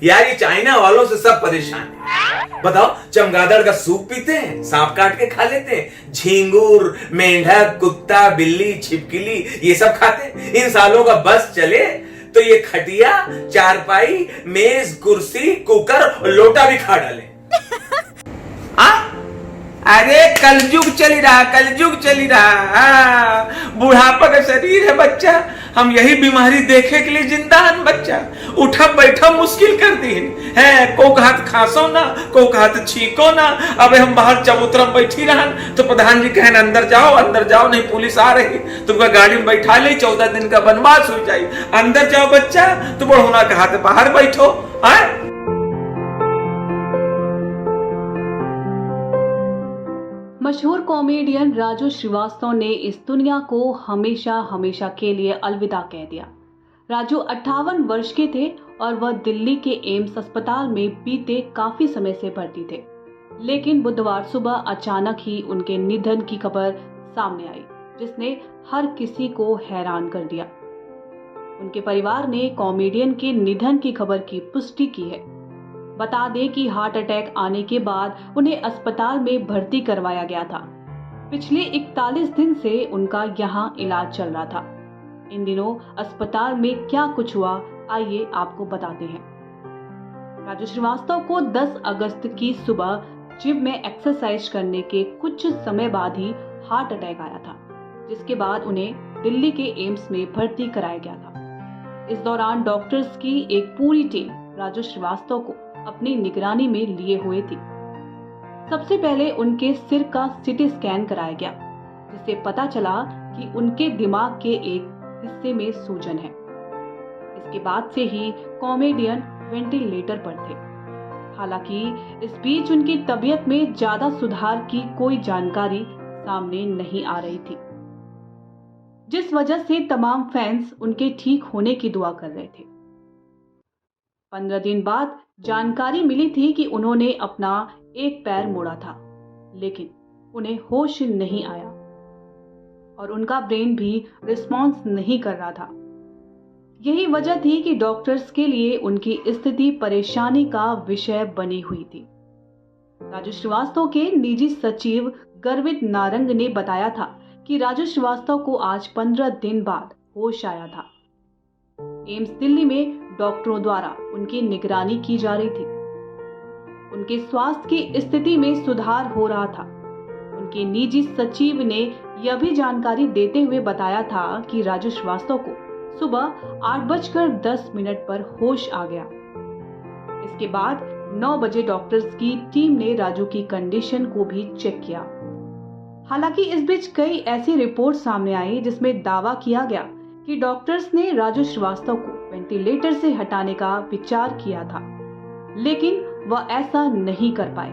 यार ये चाइना वालों से सब परेशान है। बताओ, चमगादड़ का सूप पीते हैं, सांप काट के खा लेते हैं, झींगुर, मेंढक, कुत्ता, बिल्ली, छिपकली ये सब खाते हैं। इन सालों का बस चले तो ये खटिया, चारपाई, मेज, कुर्सी, कुकर और लोटा भी खा डाले। अरे कलयुग चल रहा, कलयुग चल रहा। बुढ़ापा का शरीर है बच्चा, हम यही बीमारी देखे के लिए जिंदा हन बच्चा। उठा बैठा मुश्किल कर दी है, को हाथ खासो ना, को हाथ छीको ना। अबे हम बाहर चबूतरा में बैठी रहन तो प्रधान जी कहन अंदर जाओ, नहीं पुलिस आ रही, तुमका गाड़ी में बैठा ले, 14 दिन का वनवास हो जाए। अंदर जाओ बच्चा, तो बढ़ोना कहा तो बाहर बैठो। मशहूर कॉमेडियन राजू श्रीवास्तव ने इस दुनिया को हमेशा हमेशा के लिए अलविदा कह दिया। राजू 58 वर्ष के थे और वह दिल्ली के एम्स अस्पताल में बीते काफी समय से भर्ती थे। लेकिन बुधवार सुबह अचानक ही उनके निधन की खबर सामने आई, जिसने हर किसी को हैरान कर दिया। उनके परिवार ने कॉमेडियन के निधन की खबर की पुष्टि की है। बता दें कि हार्ट अटैक आने के बाद उन्हें अस्पताल में भर्ती करवाया गया था। पिछले 41 दिन से उनका यहां इलाज चल रहा था। इन दिनों अस्पताल में क्या कुछ हुआ, आइए आपको बताते हैं। राजू श्रीवास्तव को 10 अगस्त की सुबह जिम में एक्सरसाइज करने के कुछ समय बाद ही हार्ट अटैक आया था, जिसके बाद उन्हें दिल्ली के एम्स में भर्ती कराया गया था। इस दौरान डॉक्टर्स की एक पूरी टीम राजू श्रीवास्तव को अपनी निगरानी में लिए हुए थी। सबसे पहले उनके सिर का सीटी स्कैन कराया गया, जिससे पता चला कि उनके दिमाग के एक हिस्से में सूजन है। इसके बाद से ही कॉमेडियन वेंटिलेटर पर थे। हालांकि इस बीच उनकी तबीयत में ज्यादा सुधार की कोई जानकारी सामने नहीं आ रही थी, जिस वजह से तमाम फैंस उनके ठीक होने की दुआ कर रहे थे। 15 दिन बाद जानकारी मिली थी कि उन्होंने अपना एक पैर मोड़ा था, लेकिन उन्हें होश नहीं आया और उनका ब्रेन भी रिस्पॉन्स नहीं कर रहा था। यही वजह थी कि डॉक्टर्स के लिए उनकी स्थिति परेशानी का विषय बनी हुई थी। राजू श्रीवास्तव के निजी सचिव गर्वित नारंग ने बताया था कि राजू श्रीवास्तव को आज 15 दिन बाद होश आया था। एम्स दिल्ली में डॉक्टरों द्वारा उनकी निगरानी की जा रही थी। उनके स्वास्थ्य की स्थिति में सुधार हो रहा था। उनके निजी सचिव ने यह भी जानकारी देते हुए बताया था कि राजू श्रीवास्तव को सुबह 8:10 पर होश आ गया। इसके बाद 9 बजे डॉक्टर्स की टीम ने राजू की कंडीशन को भी चेक किया। हालांकि इस बीच कई ऐसी रिपोर्ट सामने आई जिसमें दावा किया गया कि डॉक्टर्स ने राजू श्रीवास्तव को वेंटिलेटर से हटाने का विचार किया था, लेकिन वह ऐसा नहीं कर पाए।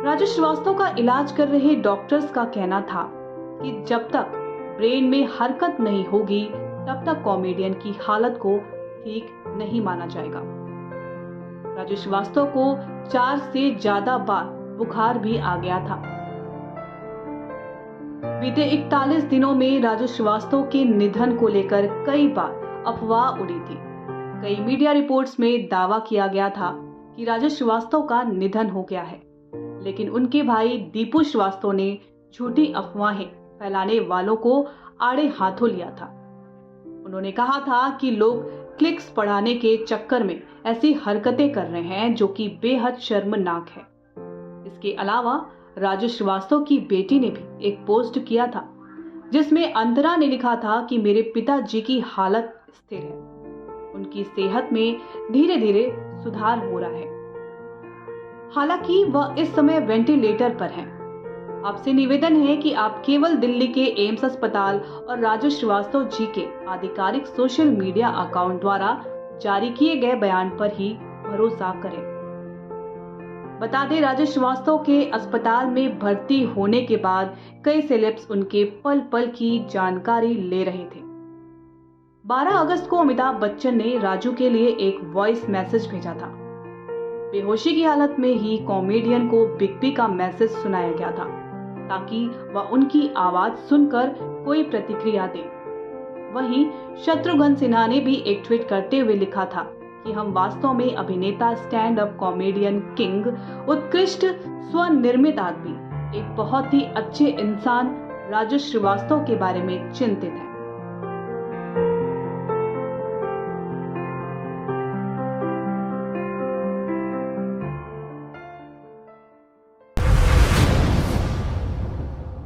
राजू श्रीवास्तव का इलाज कर रहे डॉक्टर्स का कहना था कि जब तक ब्रेन में हरकत नहीं होगी तब तक कॉमेडियन की हालत को ठीक नहीं माना जाएगा। राजू श्रीवास्तव को 4 से ज्यादा बार बुखार भी आ गया था। बीते 41 दिनों में राजू श्रीवास्तव के निधन को लेकर कई बार अफवाह उड़ी थी। कई मीडिया रिपोर्ट्स में दावा किया गया था कि राजू श्रीवास्तव का निधन हो गया है, लेकिन उनके भाई दीपू श्रीवास्तव ने झूठी अफवाहें फैलाने वालों को आड़े हाथों लिया था। उन्होंने कहा था कि लोग क्लिक्स बढ़ाने के चक्कर में ऐसी हरकतें कर रहे हैं जो कि बेहद शर्मनाक है। इसके अलावा राजू श्रीवास्तव की बेटी ने भी एक पोस्ट किया था जिसमें अंतरा ने लिखा था कि मेरे पिताजी की हालत स्थिर है, उनकी सेहत में धीरे धीरे सुधार हो रहा है। हालांकि वह इस समय वेंटिलेटर पर हैं। आपसे निवेदन है कि आप केवल दिल्ली के एम्स अस्पताल और राजू श्रीवास्तव जी के आधिकारिक सोशल मीडिया अकाउंट द्वारा जारी किए गए बयान पर ही भरोसा करें। बता दें, राजू श्रीवास्तव के अस्पताल में भर्ती होने के बाद कई सेलेब्स उनके पल पल की जानकारी ले रहे थे। 12 अगस्त को अमिताभ बच्चन ने राजू के लिए एक वॉइस मैसेज भेजा था। बेहोशी की हालत में ही कॉमेडियन को बिग बी का मैसेज सुनाया गया था ताकि वह उनकी आवाज सुनकर कोई प्रतिक्रिया दे। वहीं शत्रुघ्न सिन्हा ने भी एक ट्वीट करते हुए लिखा था कि हम वास्तव में अभिनेता, स्टैंड अप कॉमेडियन किंग, उत्कृष्ट स्वनिर्मित आदमी, एक बहुत ही अच्छे इंसान राजू श्रीवास्तव के बारे में चिंतित हैं।